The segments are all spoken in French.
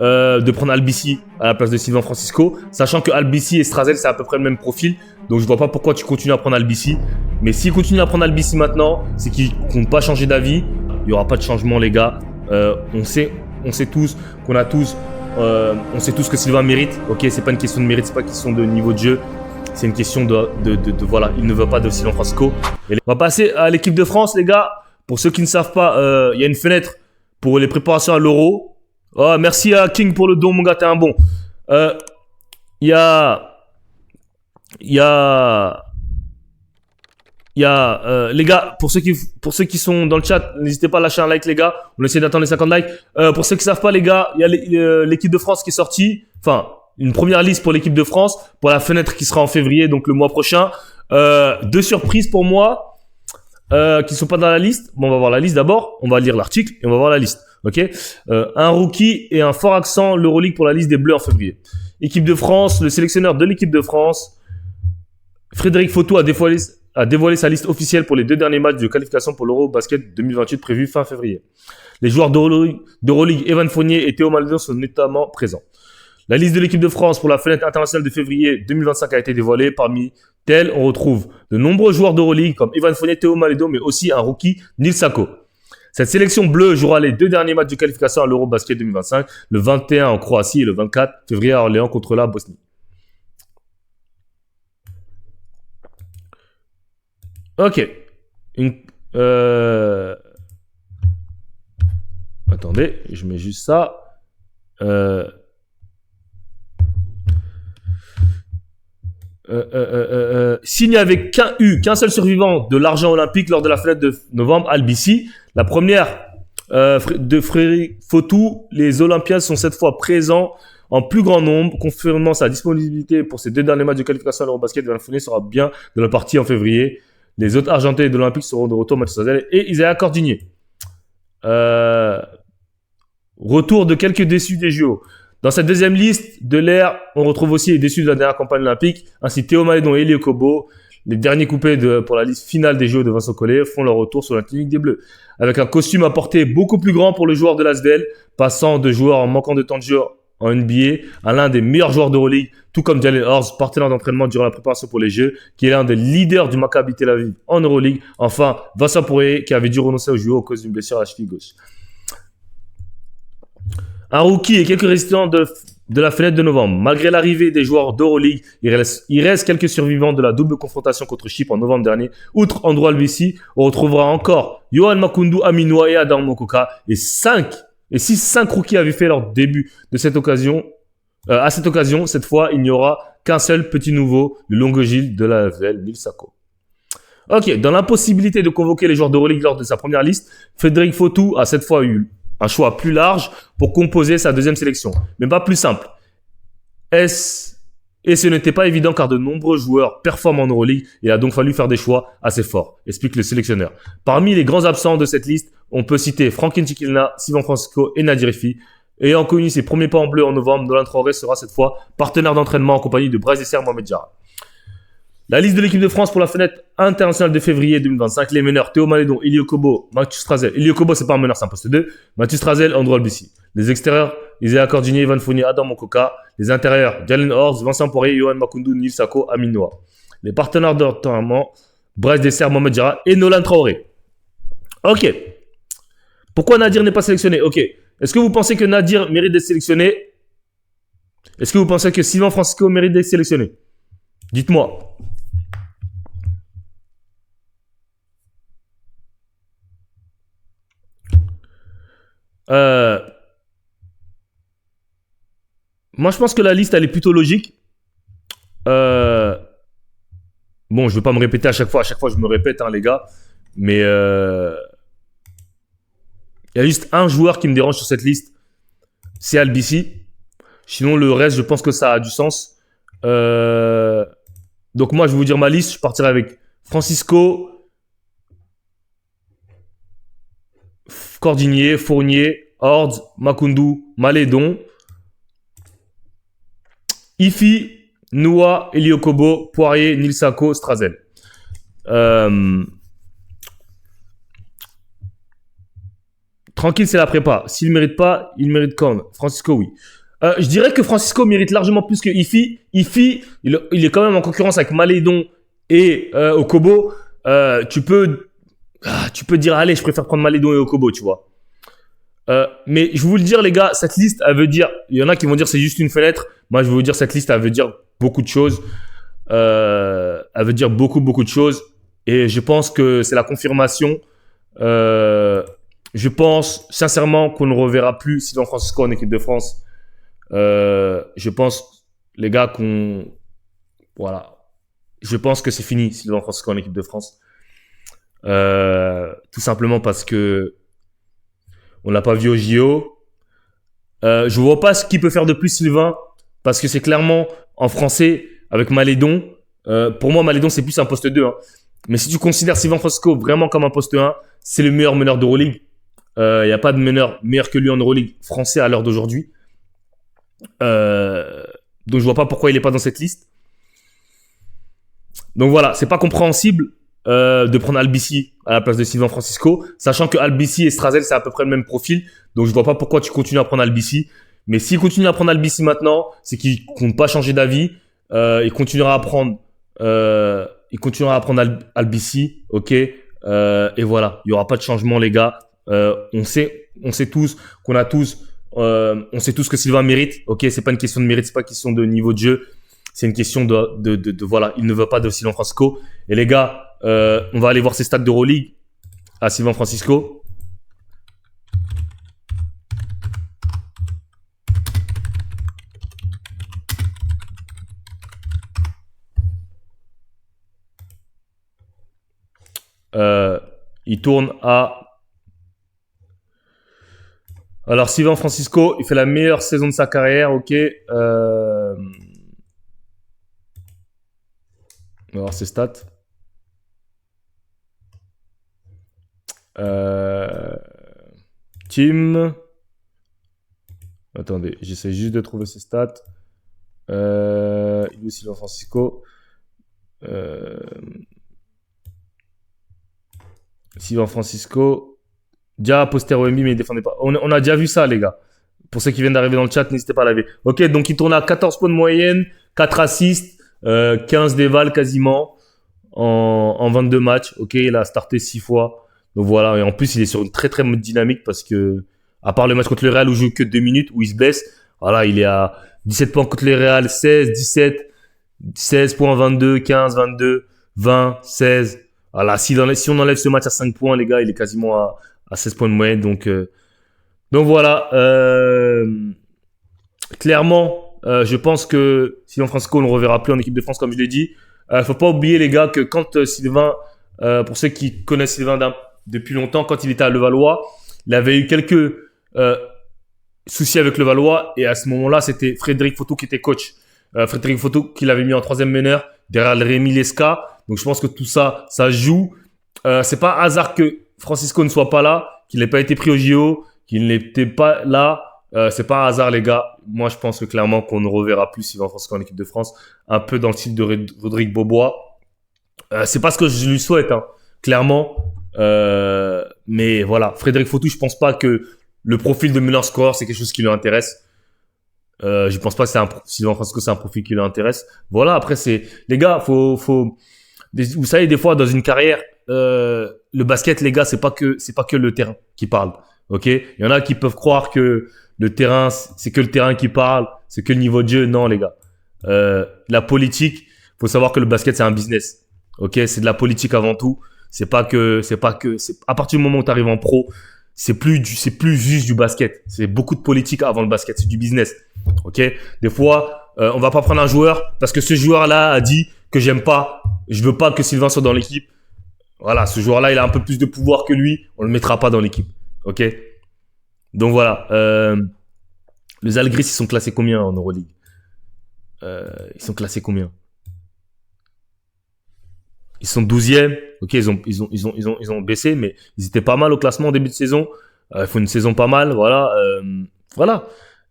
de prendre Albici à la place de Sylvain Francisco, sachant que Albici et Strazel, c'est à peu près le même profil. Donc je vois pas pourquoi tu continues à prendre Albici. Mais s'il continue à prendre Albici maintenant, c'est qu'il compte pas changer d'avis. Il n'y aura pas de changement, les gars. On sait tous qu'on a tous... on sait tous que Sylvain mérite. Ok, c'est pas une question de mérite, c'est pas une question de niveau de jeu. C'est une question de voilà, il ne veut pas de Sylvain Francisco. On va passer à l'équipe de France, les gars. Pour ceux qui ne savent pas, il y a une fenêtre pour les préparations à l'Euro. Oh, merci à King pour le don, mon gars, t'es un bon. Il y a les gars, pour ceux qui sont dans le chat, n'hésitez pas à lâcher un like, les gars. On essaie d'attendre les 50 likes. Pour ceux qui savent pas, les gars, il y a l'équipe de France qui est sortie. Enfin, une première liste pour l'équipe de France pour la fenêtre qui sera en février, donc le mois prochain. Deux surprises pour moi qui sont pas dans la liste. Bon, on va voir la liste d'abord. On va lire l'article et on va voir la liste. Ok, un rookie et un fort accent l'Euroleague pour la liste des Bleus en février. Équipe de France, le sélectionneur de l'équipe de France, Frédéric Fautou a dévoilé sa liste officielle pour les 2 derniers matchs de qualification pour l'Euro Basket 2028 prévus fin février. Les joueurs d'Euroleague Evan Fournier et Théo Maledon sont notamment présents. La liste de l'équipe de France pour la fenêtre internationale de février 2025 a été dévoilée. Parmi tels, on retrouve de nombreux joueurs d'Euroleague comme Evan Fournier, Théo Maledon, mais aussi un rookie, Nils Sako. Cette sélection bleue jouera les 2 derniers matchs de qualification à l'Eurobasket 2025, le 21 en Croatie et le 24 février à Orléans contre la Bosnie. Ok. Attendez, je mets juste ça. Signe avec qu'un seul survivant de l'argent olympique lors de la fenêtre de novembre, Albici. La première de Frédéric Fautou. Les Olympiades sont cette fois présents en plus grand nombre, confirmant sa disponibilité pour ces 2 derniers matchs de qualification à l'Eurobasket. Evan Fournier sera bien de la partie en février. Les autres Argentais de l'Olympique seront de retour, Mathieu Strazel et Isaiah Cordinier. Retour de quelques déçus des JO. Dans cette deuxième liste de l'ère, on retrouve aussi les déçus de la dernière campagne olympique, ainsi Théo Maledon et Elio Kobo. Les derniers coupés pour la liste finale des JO de Vincent Collet font leur retour sur la clinique des Bleus. Avec un costume à portée beaucoup plus grand pour le joueur de l'ASVEL, passant de joueur en manquant de temps de jeu en NBA à l'un des meilleurs joueurs d'Euroleague, tout comme Jalen Hurts, partenaire d'entraînement durant la préparation pour les Jeux, qui est l'un des leaders du Maccabi Tel Aviv en Euroleague. Enfin, Vincent Poirier, qui avait dû renoncer aux JO à cause d'une blessure à la cheville gauche. Un rookie et quelques résistants de la fenêtre de novembre. Malgré l'arrivée des joueurs d'Euroleague, il reste quelques survivants de la double confrontation contre Chypre en novembre dernier. Outre Andrew Albici, on retrouvera encore Yohan Makoundou, Aminoua et Adam Mokoka. Et 5 rookies avaient fait leur début de cette occasion. À cette occasion, cette fois, il n'y aura qu'un seul petit nouveau, le Longogil de la VL, Nils Sako. Ok, dans l'impossibilité de convoquer les joueurs d'Euroleague lors de sa première liste, Frédéric Fautou a cette fois eu un choix plus large pour composer sa deuxième sélection, mais pas plus simple. Et ce n'était pas évident car de nombreux joueurs performent en Euroleague et il a donc fallu faire des choix assez forts, explique le sélectionneur. Parmi les grands absents de cette liste, on peut citer Franklin Chikilna, Sylvain Francisco et Nadir Rifi. Ayant connu ses premiers pas en bleu en novembre, Nolan Traoré sera cette fois partenaire d'entraînement en compagnie de Bryce Desser et Mohamed Jarrah. La liste de l'équipe de France pour la fenêtre internationale de février 2025. Les meneurs Théo Maledon, Elio Kobo, Mathieu Strazel. Elio Kobo, c'est pas un meneur, c'est un poste 2. Mathieu Strazel, Andrew Albici. Les extérieurs, Isaiah Cordinier, Evan Fournier, Adam Mokoka. Les intérieurs, Jalen Hurts, Vincent Poirier, Yohan Makoundou, Nils Sako, Aminoua. Les partenaires d'entraînement, Bryce Desser, Mohamed Jarrah et Nolan Traoré. Ok. Pourquoi Nadir n'est pas sélectionné? Ok. Est-ce que vous pensez que Nadir mérite d'être sélectionné? Est-ce que vous pensez que Sylvain Francisco mérite d'être sélectionné? Dites-moi. Moi, je pense que la liste, elle est plutôt logique. Bon, je ne vais pas me répéter à chaque fois. À chaque fois, je me répète, hein, les gars. Mais il y a juste un joueur qui me dérange sur cette liste. C'est Albici. Sinon, le reste, je pense que ça a du sens. Donc, moi, je vais vous dire ma liste. Je partirai avec Francisco, Cordinier, Fournier, Hurts, Makoundou, Maledon, Ifi, Noua, Elio Kobo, Poirier, Nils Sako, Strazel. Tranquille, c'est la prépa. S'il mérite pas, il mérite quand même. Francisco, oui. Je dirais que Francisco mérite largement plus que Ifi. Ifi, il est quand même en concurrence avec Malédon et Okobo. Tu peux dire, allez, je préfère prendre Malédon et Okobo, tu vois. Mais je vais vous le dire, les gars, cette liste, elle veut dire, il y en a qui vont dire c'est juste une fenêtre. Moi, je vais vous dire, cette liste, elle veut dire beaucoup de choses. Elle veut dire beaucoup, beaucoup de choses. Et je pense que c'est la confirmation. Je pense sincèrement qu'on ne reverra plus Sylvain Francisco en équipe de France. Je pense, les gars, voilà. Je pense que c'est fini, Sylvain Francisco en équipe de France. Tout simplement parce que on l'a pas vu au JO. Je vois pas ce qu'il peut faire de plus, Sylvain, parce que c'est clairement en français avec Malédon. Pour moi, Malédon, c'est plus un poste 2. Hein. Mais si tu considères Sylvain Francisco vraiment comme un poste 1, c'est le meilleur meneur d'Euroleague. Il n'y a pas de meneur meilleur que lui en Euroleague français à l'heure d'aujourd'hui. Donc je vois pas pourquoi il est pas dans cette liste. Donc voilà, c'est pas compréhensible de prendre Albici à la place de Sylvain Francisco, sachant que Albici et Strazel c'est à peu près le même profil. Donc je vois pas pourquoi tu continues à prendre Albici. Mais s'il continue à prendre Albici maintenant, c'est qu'il compte pas changer d'avis. Il continuera à prendre Albici, ok. Et voilà, il y aura pas de changement, les gars. On sait tous qu'on a tous. On sait tous que Sylvain mérite. Ok, c'est pas une question de mérite, c'est pas une question de niveau de jeu. C'est une question de voilà, il ne veut pas de Sylvain Francisco. Et les gars, on va aller voir ses stats d'Euroleague à Sylvain Francisco. Il tourne à... Alors, Sylvain Francisco, il fait la meilleure saison de sa carrière, ok. On va voir ses stats. Team. Attendez, j'essaie juste de trouver ses stats. Il est Sylvain Francisco. Sylvain Francisco. Déjà poster OMB, mais il défendait pas. On a déjà vu ça, les gars. Pour ceux qui viennent d'arriver dans le chat, n'hésitez pas à laver. Ok, donc il tourne à 14 points de moyenne, 4 assists, 15 dévals quasiment en 22 matchs. Ok, il a starté 6 fois. Donc voilà, et en plus, il est sur une très très bonne dynamique parce que, à part le match contre le Real où il joue que 2 minutes, où il se blesse, voilà, il est à 17 points contre le Real, 16, 17, 16 points, 22, 15, 22, 20, 16. Voilà, si on enlève ce match à 5 points, les gars, il est quasiment à 16 points de moyenne. Donc voilà. Clairement, je pense que Sylvain Francisco, on ne le reverra plus en équipe de France, comme je l'ai dit. Faut pas oublier, les gars, que quand Sylvain, pour ceux qui connaissent Sylvain depuis longtemps, quand il était à Levallois, il avait eu quelques soucis avec Levallois. Et à ce moment-là, c'était Frédéric Fautou qui était coach. Frédéric Fautou qui l'avait mis en 3e meneur derrière Rémi Lesca. Donc je pense que tout ça, ça joue. C'est pas hasard que Francisco ne soit pas là, qu'il n'ait pas été pris au JO, qu'il n'était pas là. C'est pas un hasard, les gars. Moi, je pense que clairement qu'on ne reverra plus Sylvain Francisco en équipe de France. Un peu dans le style de Rodrigue Bobois. C'est pas ce que je lui souhaite, hein, clairement. Mais voilà, Frédéric Fautou, je pense pas que le profil de meneur scoreur, c'est quelque chose qui lui intéresse. Je pense pas que Sylvain Francisco, c'est un profil qui lui intéresse. Voilà, après, les gars, vous savez, des fois, dans une carrière, le basket, les gars, c'est pas que le terrain qui parle. Ok? Il y en a qui peuvent croire que le terrain, c'est que le terrain qui parle, c'est que le niveau de jeu. Non, les gars. La politique, faut savoir que le basket, c'est un business. Ok? C'est de la politique avant tout. C'est à partir du moment où tu arrives en pro, c'est plus juste du basket. C'est beaucoup de politique avant le basket. C'est du business. Ok? Des fois, on va pas prendre un joueur parce que ce joueur-là a dit que je veux pas que Sylvain soit dans l'équipe. Voilà, ce joueur-là, il a un peu plus de pouvoir que lui. On le mettra pas dans l'équipe. Ok? Donc voilà. Les Algris, ils sont classés combien en Euroleague? Ils sont classés combien? Ils sont 12e. Ok, ils ont baissé, mais ils étaient pas mal au classement au début de saison. Ils font une saison pas mal. Voilà. Voilà.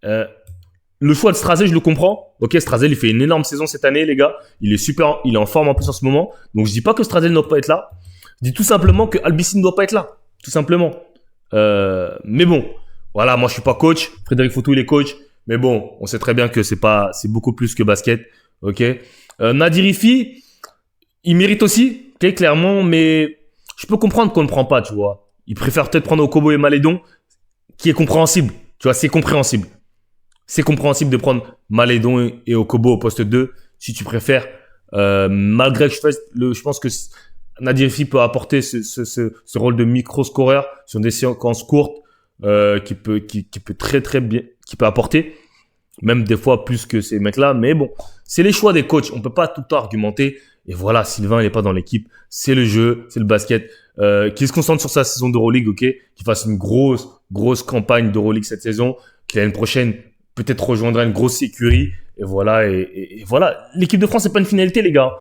Le choix de Strazel, je le comprends. Ok, Strazel, il fait une énorme saison cette année, les gars. Il est en forme en plus en ce moment. Donc, je dis pas que Strazel ne doit pas être là. Je dis tout simplement que Albici ne doit pas être là. Tout simplement. Mais bon, voilà, moi je suis pas coach. Frédéric Fautou il est coach, mais bon, on sait très bien que c'est beaucoup plus que basket. Ok. Nadir Ifi, il mérite aussi, ok, clairement, mais je peux comprendre qu'on ne prend pas, tu vois. Il préfère peut-être prendre Okobo et Malédon, qui est compréhensible. Tu vois, c'est compréhensible. C'est compréhensible de prendre Malédon et Okobo au poste 2, si tu préfères. Malgré que je pense que Nadir Ifi peut apporter ce rôle de micro-scoreur sur des séquences courtes, qui peut très très bien, qui peut apporter, même des fois plus que ces mecs-là. Mais bon, c'est les choix des coachs. On peut pas tout le temps argumenter. Et voilà, Sylvain, il est pas dans l'équipe. C'est le jeu, c'est le basket. Qu'il se concentre sur sa saison d'Euroleague, ok. Qu'il fasse une grosse campagne d'Euroleague cette saison. Qu'il l'année prochaine, peut-être rejoindra une grosse écurie. Et voilà, et voilà. L'équipe de France, c'est pas une finalité, les gars.